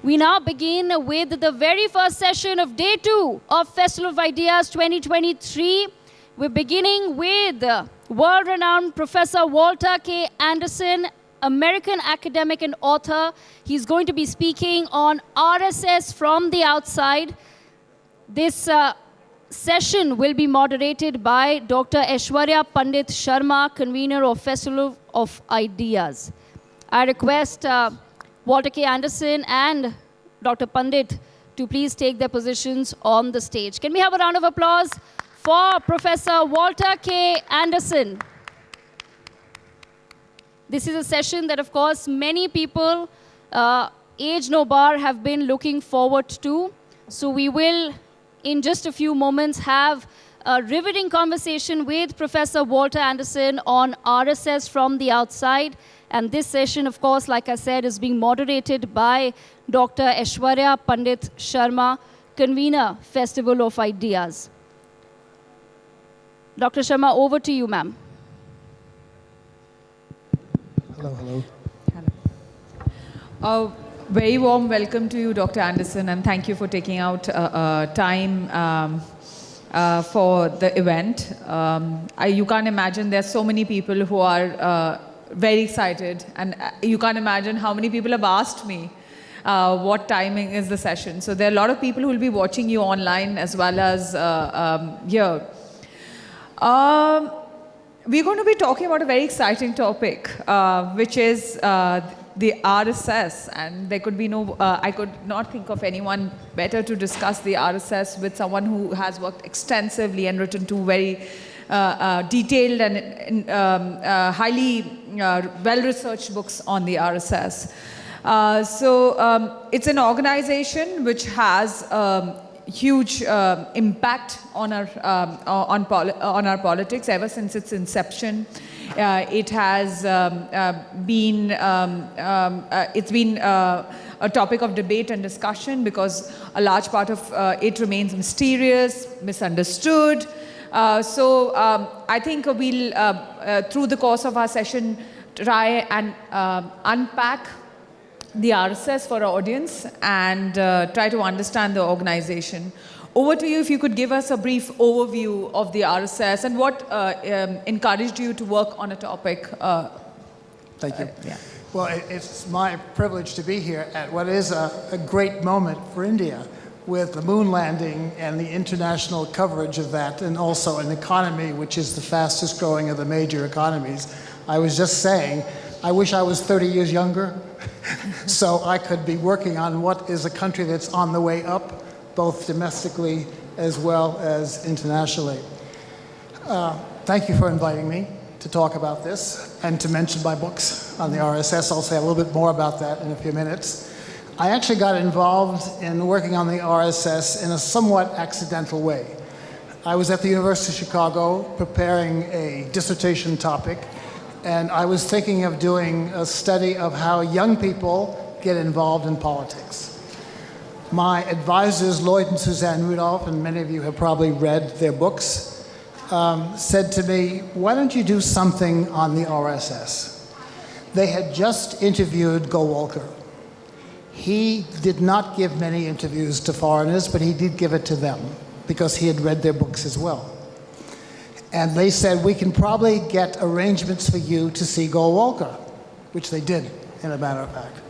We now begin with the very first session of Day 2 of Festival of Ideas 2023. We're beginning with world-renowned Professor Walter K. Andersen, American academic and author. He's going to be speaking on RSS from the outside. This session will be moderated by Dr. Aishwarya Pandit Sharma, convener of Festival of Ideas. I request Walter K. Andersen and Dr. Pandit to please take their positions on the stage. Can we have a round of applause for Professor Walter K. Andersen? This is a session that, of course, many people, age no bar, have been looking forward to. So we will, in just a few moments, have a riveting conversation with Professor Walter Andersen on RSS from the outside. And this session, of course, like I said, is being moderated by Dr. Aishwarya Pandit Sharma, convener, Festival of Ideas. Dr. Sharma, over to you, ma'am. Hello, hello. Hello. Very warm welcome to you, Dr. Andersen, and thank you for taking out time for the event. You can't imagine, there's so many people who are very excited, and you can't imagine how many people have asked me what timing is the session. So there are a lot of people who will be watching you online as well as here. We're going to be talking about a very exciting topic, which is the RSS, and there could be no, I could not think of anyone better to discuss the RSS with someone who has worked extensively and written two very detailed and highly well-researched books on the RSS. It's an organization which has huge impact on our politics ever since its inception. It has been a topic of debate and discussion because a large part of it remains mysterious, misunderstood. I think we'll, through the course of our session, try and unpack the RSS for our audience and try to understand the organization. Over to you, if you could give us a brief overview of the RSS and what encouraged you to work on a topic. Thank you. Yeah. Well, it's my privilege to be here at what is a great moment for India, with the moon landing and the international coverage of that, and also an economy which is the fastest growing of the major economies. I was just saying, I wish I was 30 years younger, so I could be working on what is a country that's on the way up, both domestically as well as internationally. Thank you for inviting me to talk about this and to mention my books on the RSS. I'll say a little bit more about that in a few minutes. I actually got involved in working on the RSS in a somewhat accidental way. I was at the University of Chicago preparing a dissertation topic, and I was thinking of doing a study of how young people get involved in politics. My advisors, Lloyd and Suzanne Rudolph, and many of you have probably read their books, said to me, why don't you do something on the RSS? They had just interviewed Gowalkar. He did not give many interviews to foreigners, but he did give it to them because he had read their books as well. And they said, we can probably get arrangements for you to see Gowalkar, which they did, in a matter of fact.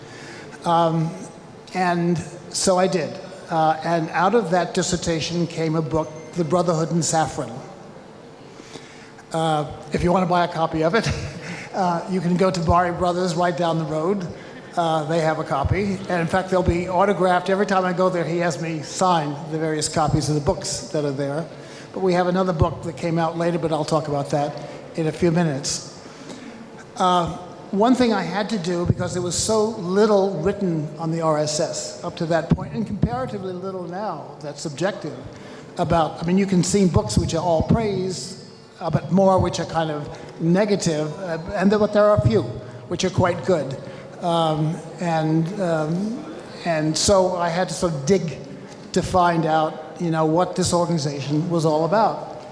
And so I did. And out of that dissertation came a book, The Brotherhood in Saffron. If you want to buy a copy of it, you can go to Bari Brothers right down the road. They have a copy. And in fact, they'll be autographed. Every time I go there, he has me sign the various copies of the books that are there. But we have another book that came out later, but I'll talk about that in a few minutes. One thing I had to do, because there was so little written on the RSS up to that point, and comparatively little now that's objective about, I mean, you can see books which are all praise, but more which are kind of negative, but there are a few which are quite good. And so I had to sort of dig to find out, you know, what this organization was all about.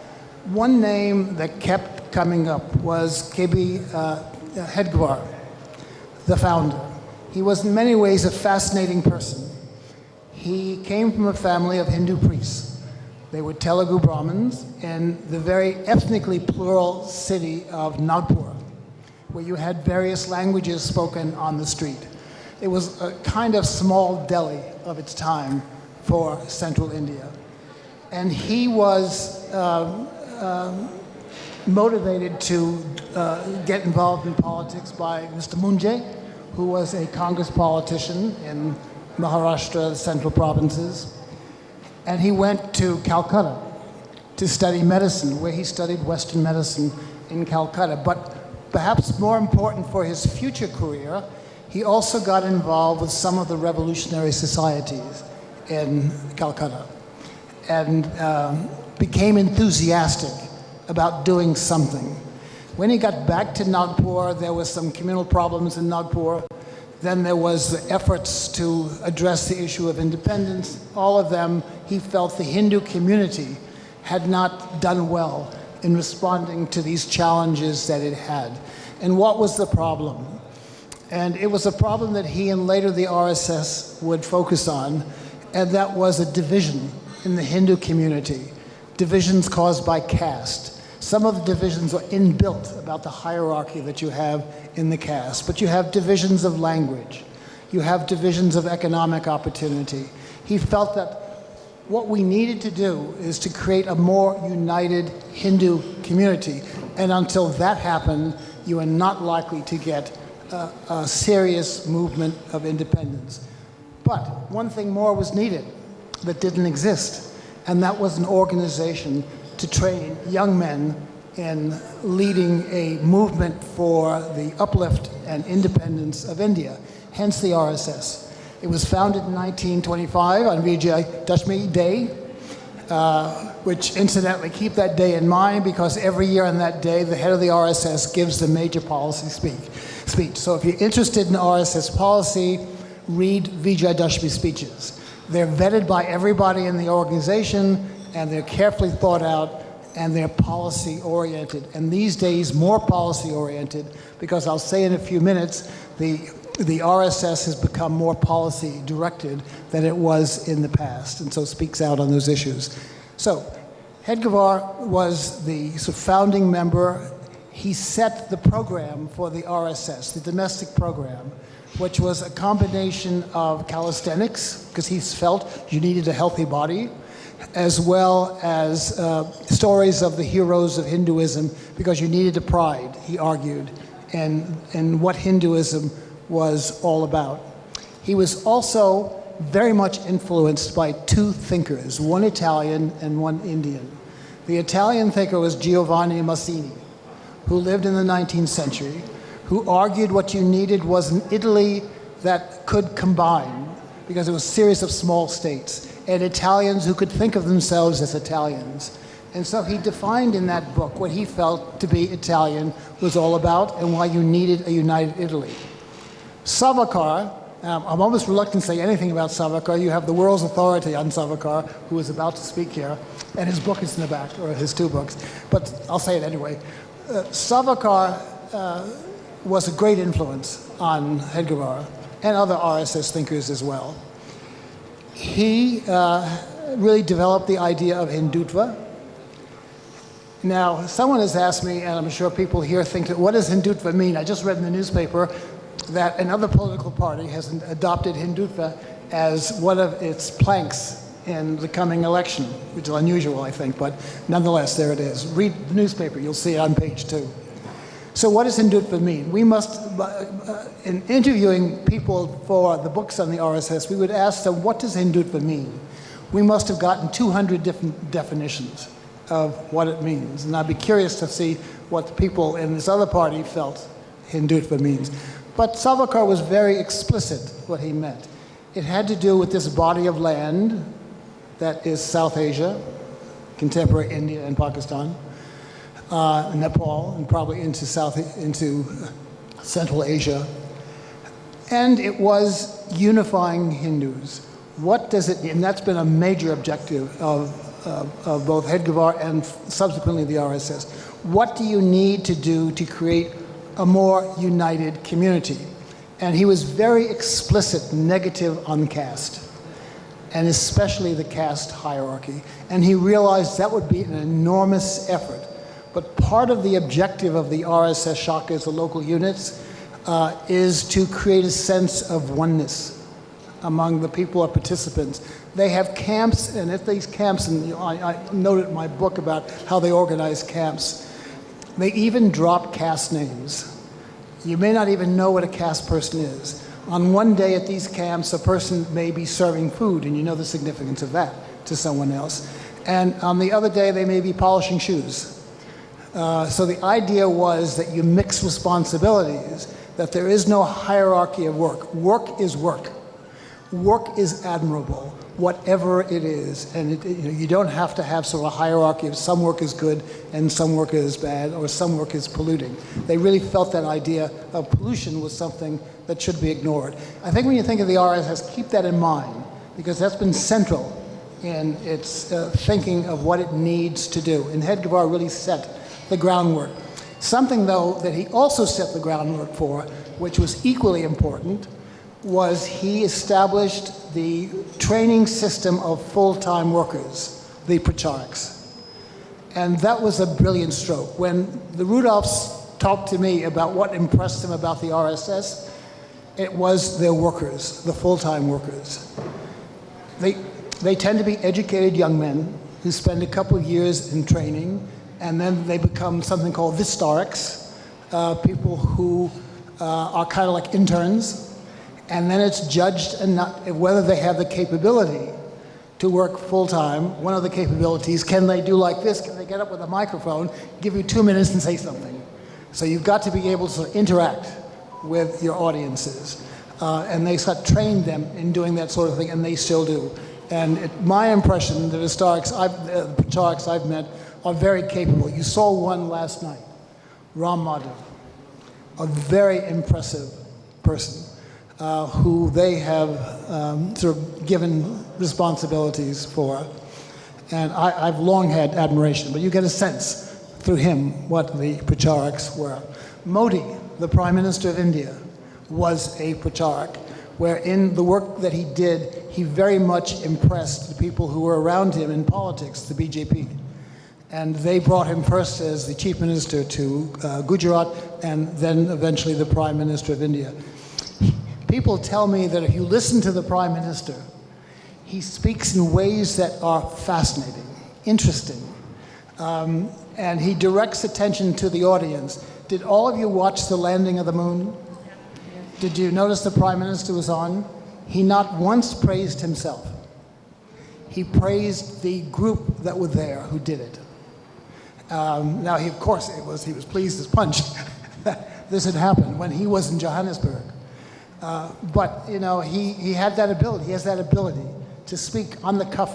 One name that kept coming up was KB Hedgewar, the founder. He was in many ways a fascinating person. He came from a family of Hindu priests. They were Telugu Brahmins in the very ethnically plural city of Nagpur, where you had various languages spoken on the street. It was a kind of small Delhi of its time for central India. And he was motivated to get involved in politics by Mr. Munjay, who was a Congress politician in Maharashtra, the central provinces. And he went to Calcutta to study medicine, where he studied Western medicine in Calcutta. But perhaps more important for his future career, he also got involved with some of the revolutionary societies in Calcutta and became enthusiastic about doing something. When he got back to Nagpur, there was some communal problems in Nagpur. Then there was the efforts to address the issue of independence. All of them, he felt the Hindu community had not done well in responding to these challenges that it had. And what was the problem? And it was a problem that he and later the RSS would focus on, and that was a division in the Hindu community, divisions caused by caste. Some of the divisions are inbuilt about the hierarchy that you have in the caste, but you have divisions of language, you have divisions of economic opportunity. He felt that what we needed to do is to create a more united Hindu community, and until that happened, you are not likely to get a serious movement of independence. But one thing more was needed that didn't exist, and that was an organization to train young men in leading a movement for the uplift and independence of India, hence the RSS. It was founded in 1925 on Vijay Dashmi Day, which incidentally, keep that day in mind because every year on that day, the head of the RSS gives the major policy speech. So if you're interested in RSS policy, read Vijay Dashmi speeches. They're vetted by everybody in the organization, and they're carefully thought out, and they're policy-oriented. And these days, more policy-oriented, because I'll say in a few minutes, the RSS has become more policy-directed than it was in the past, and so speaks out on those issues. So, Hedgewar was the founding member. He set the program for the RSS, the domestic program, which was a combination of calisthenics, because he felt you needed a healthy body, as well as stories of the heroes of Hinduism, because you needed a pride, he argued, in what Hinduism was all about. He was also very much influenced by two thinkers, one Italian and one Indian. The Italian thinker was Giovanni Mazzini, who lived in the 19th century, who argued what you needed was an Italy that could combine, because it was a series of small states, and Italians who could think of themselves as Italians. And so he defined in that book what he felt to be Italian was all about and why you needed a united Italy. Savarkar, I'm almost reluctant to say anything about Savarkar. You have the world's authority on Savarkar, who is about to speak here, and his book is in the back, or his two books, but I'll say it anyway. Savarkar was a great influence on Hedgewar and other RSS thinkers as well. He really developed the idea of Hindutva. Now, someone has asked me, and I'm sure people here think, that what does Hindutva mean? I just read in the newspaper that another political party has adopted Hindutva as one of its planks in the coming election, which is unusual, I think, but nonetheless, there it is. Read the newspaper, you'll see it on page 2. So what does Hindutva mean? We must, in interviewing people for the books on the RSS, we would ask them, what does Hindutva mean? We must have gotten 200 different definitions of what it means. And I'd be curious to see what the people in this other party felt Hindutva means. But Savarkar was very explicit what he meant. It had to do with this body of land that is South Asia, contemporary India and Pakistan, Nepal, and probably into Central Asia. And it was unifying Hindus. What does it mean? And that's been a major objective of both Hedgewar and subsequently the RSS. What do you need to do to create a more united community? And he was very explicit negative on caste. and especially the caste hierarchy. And he realized that would be an enormous effort. But part of the objective of the RSS shakas, the local units, is to create a sense of oneness among the people or participants. They have camps, and at these camps, and I noted in my book about how they organize camps, they even drop caste names. You may not even know what a caste person is. On one day at these camps, a person may be serving food, and you know the significance of that to someone else. And on the other day, they may be polishing shoes. So the idea was that you mix responsibilities, that there is no hierarchy of work. Work is work. Work is admirable, whatever it is. And you don't have to have sort of a hierarchy of some work is good and some work is bad, or some work is polluting. They really felt that idea of pollution was something that should be ignored. I think when you think of the RSS, keep that in mind, because that's been central in its thinking of what it needs to do. And Hedgevar really set the groundwork. Something, though, that he also set the groundwork for, which was equally important, was he established the training system of full-time workers, the pracharaks. And that was a brilliant stroke. When the Rudolphs talked to me about what impressed them about the RSS, it was their workers, the full-time workers. They tend to be educated young men who spend a couple of years in training, and then they become something called Vistaraks, people who are kind of like interns. And then it's judged whether they have the capability to work full-time. One of the capabilities, can they do like this? Can they get up with a microphone, give you 2 minutes and say something? So you've got to be able to interact with your audiences. And they trained them in doing that sort of thing, and they still do. And my impression, the pracharaks I've met are very capable. You saw one last night, Ram Madhav, a very impressive person. Who they have sort of given responsibilities for. And I've long had admiration, but you get a sense through him what the pracharaks were. Modi, the Prime Minister of India, was a pracharak, where in the work that he did, he very much impressed the people who were around him in politics, the BJP. And they brought him first as the Chief Minister to Gujarat, and then eventually the Prime Minister of India. People tell me that if you listen to the Prime Minister, he speaks in ways that are fascinating, interesting, and he directs attention to the audience. Did all of you watch the landing of the moon? Did you notice the Prime Minister was on? He not once praised himself. He praised the group that were there who did it. Now, he was pleased as punch that this had happened when he was in Johannesburg. But he had that ability. He has that ability to speak on the cuff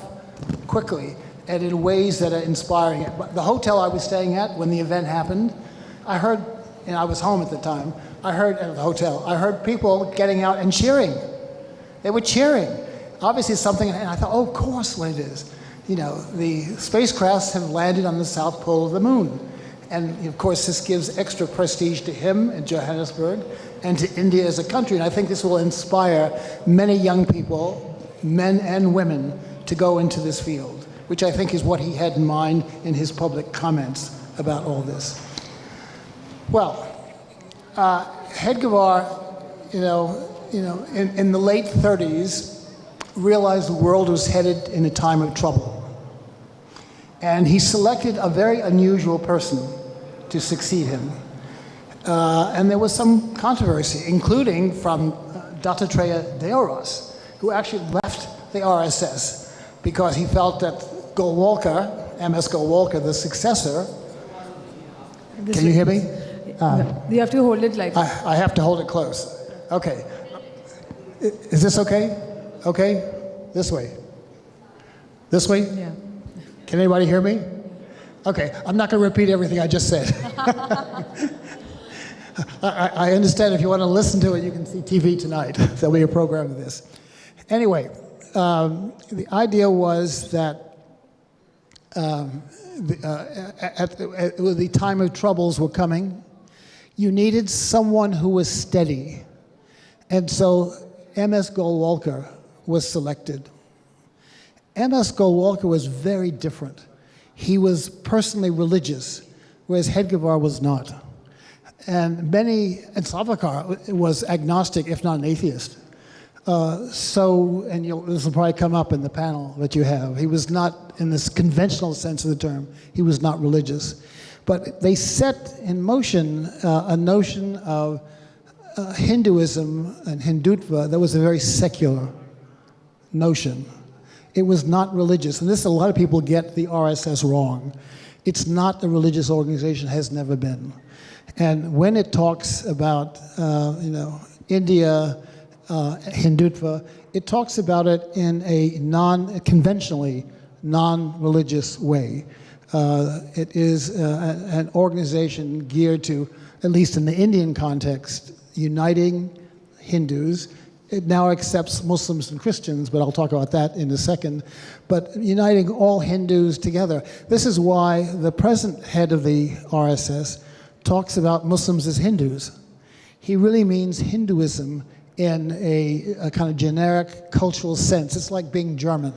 quickly and in ways that are inspiring. But the hotel I was staying at when the event happened, I heard, and I was home at the time, I heard people getting out and cheering. They were cheering. Obviously something, and I thought, oh, of course what it is. The spacecrafts have landed on the south pole of the moon. And of course, this gives extra prestige to him in Johannesburg and to India as a country. And I think this will inspire many young people, men and women, to go into this field, which I think is what he had in mind in his public comments about all this. Well, Hedgevar, in the late 30s, realized the world was headed in a time of trouble. And he selected a very unusual person to succeed him. And there was some controversy, including from Dattatreya Deoras, who actually left the RSS because he felt that Golwalkar, MS Golwalkar, the successor, can you hear me? You have to hold it like I have to hold it close. Okay. Is this okay? Okay? This way. This way? Yeah. Can anybody hear me? Okay, I'm not going to repeat everything I just said. I understand if you want to listen to it, you can see TV tonight. There'll be a program of this. Anyway, the idea was that the time of troubles were coming. You needed someone who was steady. And so MS Golwalkar was selected. M.S. Golwalkar was very different. He was personally religious, whereas Hedgevar was not. And Savarkar was agnostic, if not an atheist. This will probably come up in the panel that you have. He was not, in this conventional sense of the term, he was not religious. But they set in motion a notion of Hinduism and Hindutva that was a very secular notion. It was not religious. And a lot of people get the RSS wrong. It's not a religious organization, has never been. And when it talks about, India, Hindutva, it talks about it in a conventionally non-religious way. It is an organization geared to, at least in the Indian context, uniting Hindus. It now accepts Muslims and Christians, but I'll talk about that in a second. But uniting all Hindus together. This is why the present head of the RSS talks about Muslims as Hindus. He really means Hinduism in a kind of generic cultural sense. It's like being German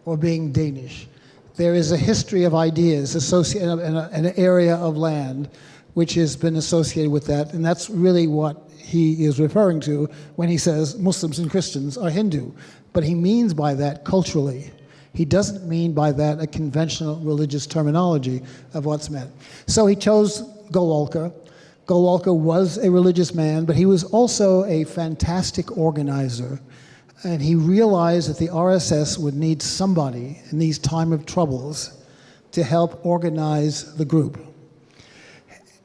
or being Danish. There is a history of ideas associated in an area of land which has been associated with that, and that's really what he is referring to when he says Muslims and Christians are Hindu. But he means by that culturally. He doesn't mean by that a conventional religious terminology of what's meant. So he chose Golwalkar. Golwalkar was a religious man, but he was also a fantastic organizer. And he realized that the RSS would need somebody in these time of troubles to help organize the group.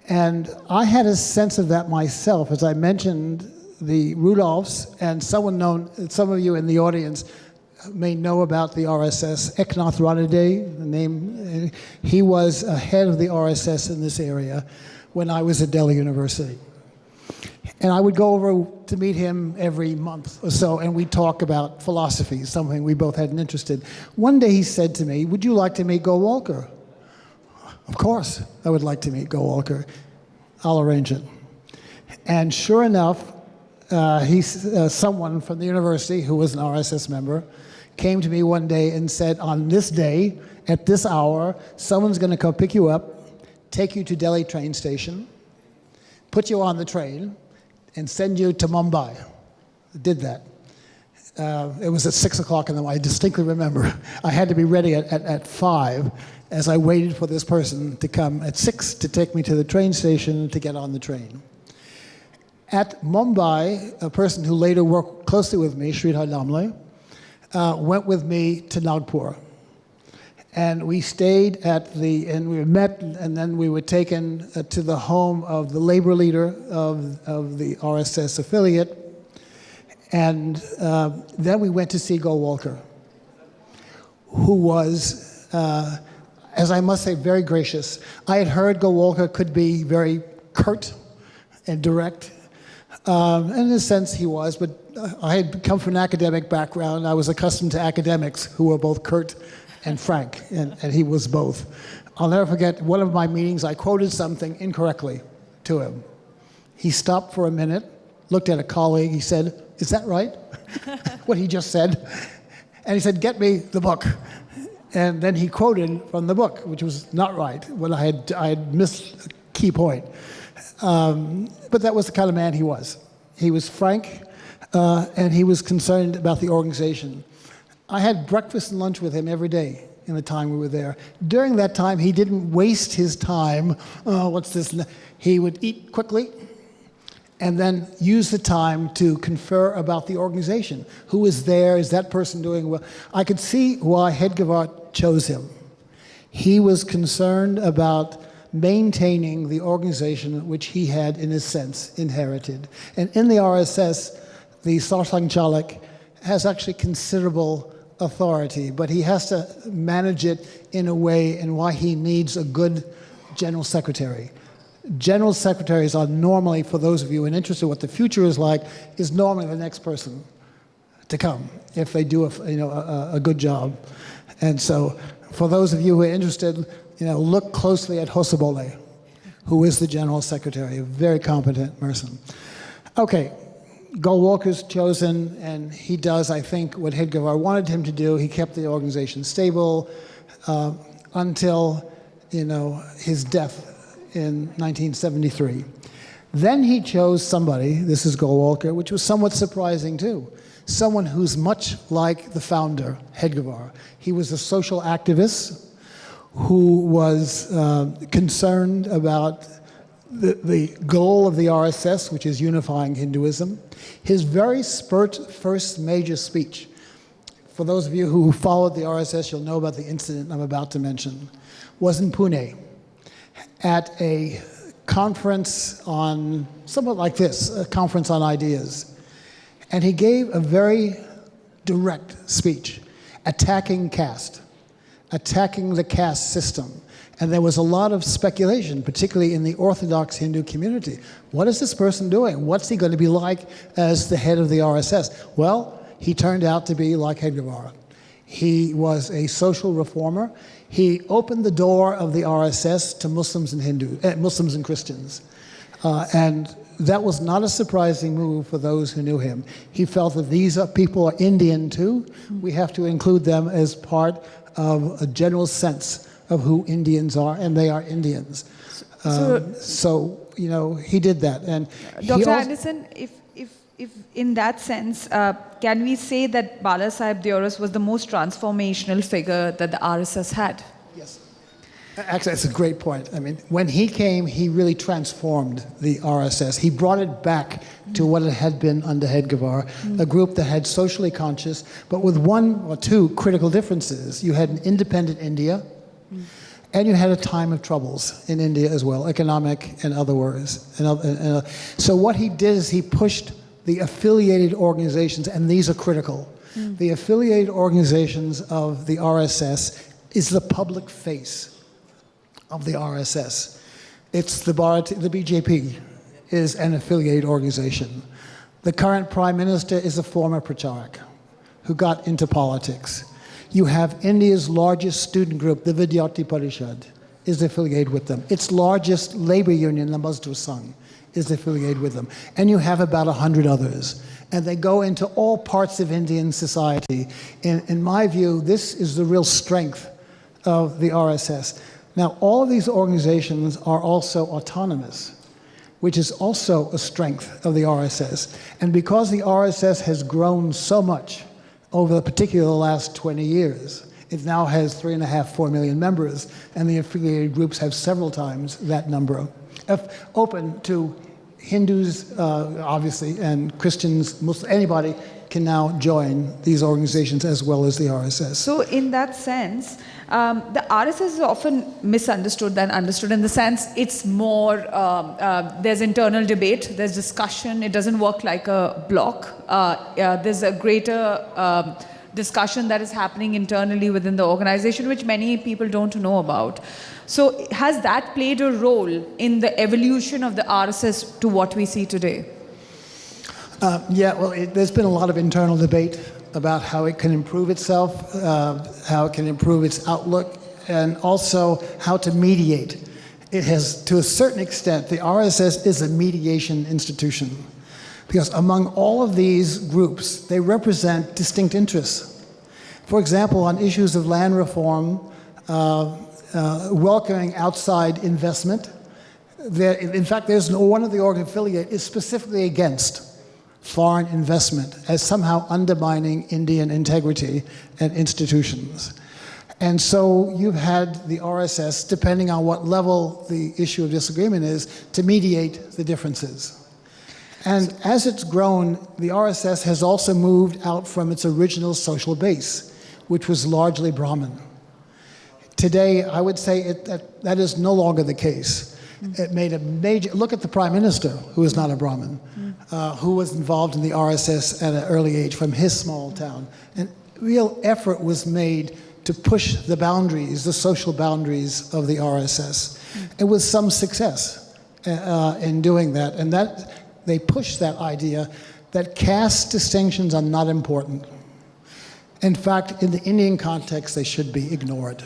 And I had a sense of that myself. As I mentioned, the Rudolphs, and some of you in the audience may know about the RSS. Eknath Ranade, the name, he was head of the RSS in this area when I was at Delhi University. And I would go over to meet him every month or so, and we'd talk about philosophy, something we both had an interest in. One day he said to me, "Would you like to meet Golwalkar?" Of course, I would like to meet Golwalkar. I'll arrange it. And sure enough, someone from the university who was an RSS member came to me one day and said, on this day, at this hour, someone's going to come pick you up, take you to Delhi train station, put you on the train, and send you to Mumbai. I did that. It was at 6 o'clock in the morning. I distinctly remember. I had to be ready at 5 as I waited for this person to come at 6 to take me to the train station to get on the train. At Mumbai, a person who later worked closely with me, Sridhar Damle, went with me to Nagpur. And we stayed and we met, and then we were taken to the home of the labor leader of the RSS affiliate. And then we went to see Golwalkar, who was, as I must say, very gracious. I had heard Golwalkar could be very curt and direct. And in a sense he was, but I had come from an academic background. I was accustomed to academics who were both curt and frank, and he was both. I'll never forget one of my meetings, I quoted something incorrectly to him. He stopped for a minute, looked at a colleague, he said, "Is that right?" What he just said. And he said, "Get me the book." And then he quoted from the book, which was not right, when I had missed a key point. But that was the kind of man he was. He was frank, and he was concerned about the organization. I had breakfast and lunch with him every day in the time we were there. During that time, he didn't waste his time. What's this? He would eat quickly and then use the time to confer about the organization. Who is there? Is that person doing well? I could see why Hedgevar chose him. He was concerned about maintaining the organization which he had, in a sense, inherited. And in the RSS, the Sarsang Chalak has actually considerable authority, but he has to manage it in a way and why he needs a good general secretary. General secretaries are normally, for those of you who are interested in what the future is like, is normally the next person to come if they do a good job. And so for those of you who are interested, look closely at Hosobole, who is the general secretary, a very competent person. Okay, Golwalker's chosen, and he does, I think, what Hedgewar wanted him to do. He kept the organization stable until, his death in 1973. Then he chose somebody, this is Golwalker, which was somewhat surprising too, someone who's much like the founder, Hedgewar. He was a social activist who was concerned about the goal of the RSS, which is unifying Hinduism. His very first major speech, for those of you who followed the RSS, you'll know about the incident I'm about to mention, was in Pune at a conference on, somewhat like this, a conference on ideas. And he gave a very direct speech, attacking caste, attacking the caste system. And there was a lot of speculation, particularly in the Orthodox Hindu community. What is this person doing? What's he going to be like as the head of the RSS? Well, he turned out to be like Hedgewar. He was a social reformer. He opened the door of the RSS to Muslims and Muslims and Christians. And that was not a surprising move for those who knew him. He felt that these people are Indian too. We have to include them as part of a general sense of who Indians are, and they are Indians. So he did that. And Dr. Andersen, if in that sense, can we say that Balasaheb Deoras was the most transformational figure that the RSS had? Yes. Actually, that's a great point. I mean, when he came, he really transformed the RSS. He brought it back to what it had been under Hedgewar, a group that had socially conscious, but with one or two critical differences. You had an independent India, and you had a time of troubles in India as well, economic and otherwise. So what he did is he pushed the affiliated organizations, and these are critical. The affiliated organizations of the RSS is the public face of the RSS. It's the BJP is an affiliated organization. The current prime minister is a former Pracharak who got into politics. You have India's largest student group, the Vidyarthi Parishad, is affiliated with them. Its largest labor union, the Mazdoor Sangh, is affiliated with them. And you have about 100 others. And they go into all parts of Indian society. In my view, this is the real strength of the RSS. Now, all of these organizations are also autonomous, which is also a strength of the RSS. And because the RSS has grown so much over the particular last 20 years, it now has 3.5, 4 million members, and the affiliated groups have several times that number. Open to Hindus, obviously, and Christians, Muslims, anybody can now join these organizations as well as the RSS. So in that sense, the RSS is often misunderstood than understood, in the sense it's more, there's internal debate, there's discussion, it doesn't work like a block. There's a greater discussion that is happening internally within the organization, which many people don't know about. So has that played a role in the evolution of the RSS to what we see today? There's been a lot of internal debate about how it can improve itself, how it can improve its outlook, and also how to mediate. It has, to a certain extent, the RSS is a mediation institution, because among all of these groups, they represent distinct interests. For example, on issues of land reform, welcoming outside investment, in fact, there's one of the organ affiliate is specifically against foreign investment as somehow undermining Indian integrity and institutions. And so you've had the RSS, depending on what level the issue of disagreement is, to mediate the differences. And as it's grown, the RSS has also moved out from its original social base, which was largely Brahmin. Today, I would say that is no longer the case. It made a major, look at the Prime Minister, who is not a Brahmin, who was involved in the RSS at an early age from his small town. And real effort was made to push the boundaries, the social boundaries of the RSS. And with some success in doing that. And that they pushed that idea that caste distinctions are not important. In fact, in the Indian context, they should be ignored.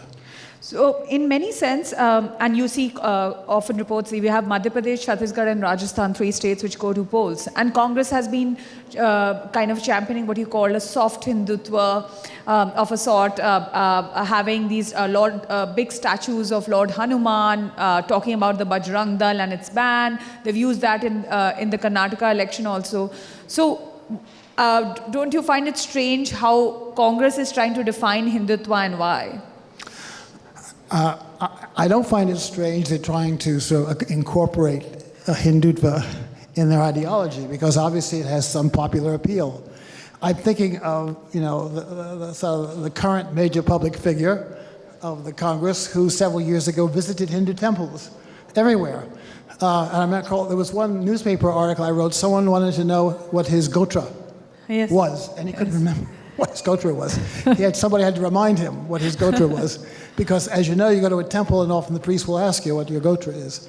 So, in many sense, and you see often reports, we have Madhya Pradesh, Chhattisgarh, and Rajasthan, 3 states which go to polls. And Congress has been kind of championing what you call a soft Hindutva of a sort, having these big statues of Lord Hanuman, talking about the Bajrang Dal and its ban. They've used that in the Karnataka election also. So, don't you find it strange how Congress is trying to define Hindutva and why? I don't find it strange they're trying to sort of incorporate Hindutva in their ideology, because obviously it has some popular appeal. I'm thinking of, the current major public figure of the Congress who several years ago visited Hindu temples everywhere. And I recall there was one newspaper article I wrote, someone wanted to know what his gotra was, and he couldn't remember what his gotra was. Somebody had to remind him what his gotra was, because as you know, you go to a temple and often the priest will ask you what your gotra is.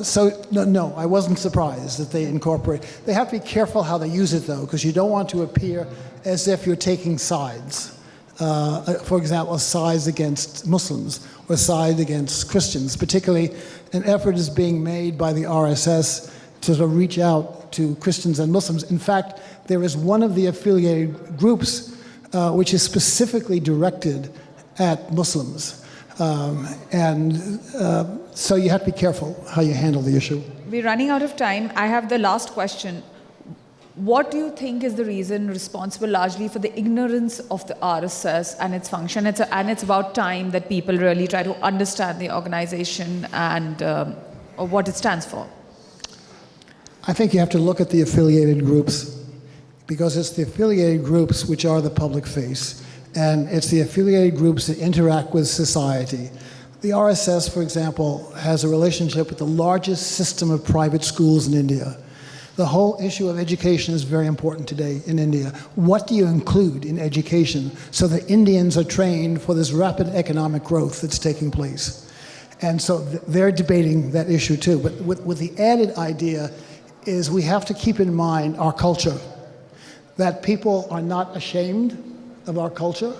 So no, I wasn't surprised that they incorporate. They have to be careful how they use it though, because you don't want to appear as if you're taking sides. For example, sides against Muslims or sides against Christians. Particularly, an effort is being made by the RSS to sort of reach out to Christians and Muslims. In fact, there is one of the affiliated groups which is specifically directed at Muslims. So you have to be careful how you handle the issue. We're running out of time. I have the last question. What do you think is the reason responsible largely for the ignorance of the RSS and its function? It's about time that people really try to understand the organization and what it stands for. I think you have to look at the affiliated groups, because it's the affiliated groups which are the public face, and it's the affiliated groups that interact with society. The RSS, for example, has a relationship with the largest system of private schools in India. The whole issue of education is very important today in India. What do you include in education so that Indians are trained for this rapid economic growth that's taking place? And so they're debating that issue too. But with the added idea is we have to keep in mind our culture, that people are not ashamed of our culture,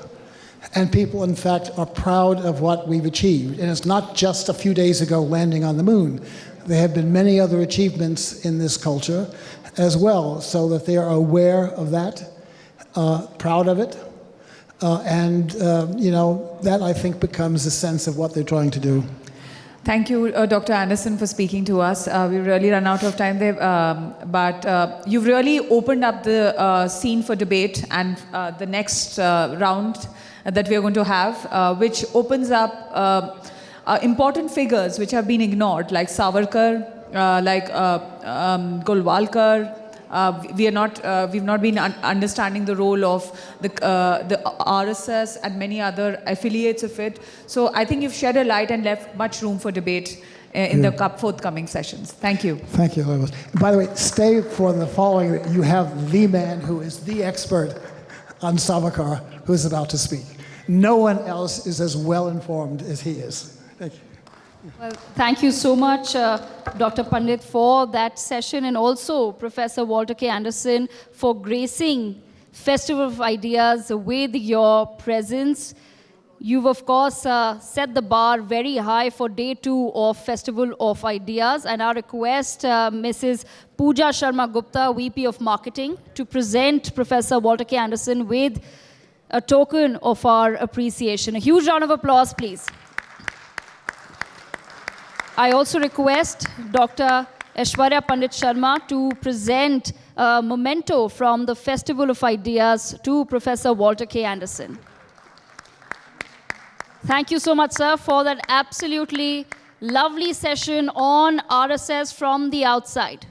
and people, in fact, are proud of what we've achieved. And it's not just a few days ago landing on the moon. There have been many other achievements in this culture as well, so that they are aware of that, proud of it, that I think becomes the sense of what they're trying to do. Thank you, Dr. Andersen, for speaking to us. We've really run out of time there, but you've really opened up the scene for debate and the next round that we're going to have, which opens up important figures which have been ignored, like Savarkar, like Golwalkar. We've not been understanding the role of the RSS and many other affiliates of it. So I think you've shed a light and left much room for debate in the forthcoming sessions. Thank you. Thank you, Lois. By the way, stay for the following. You have the man who is the expert on Savarkar who is about to speak. No one else is as well informed as he is. Thank you. Well, thank you so much, Dr. Pandit, for that session, and also Professor Walter K. Andersen for gracing Festival of Ideas with your presence. You've, of course, set the bar very high for day 2 of Festival of Ideas, and our request, Mrs. Pooja Sharma Gupta, VP of Marketing, to present Professor Walter K. Andersen with a token of our appreciation. A huge round of applause, please. I also request Dr. Aishwarya Pandit Sharma to present a memento from the Festival of Ideas to Professor Walter K. Andersen. Thank you so much, sir, for that absolutely lovely session on RSS from the outside.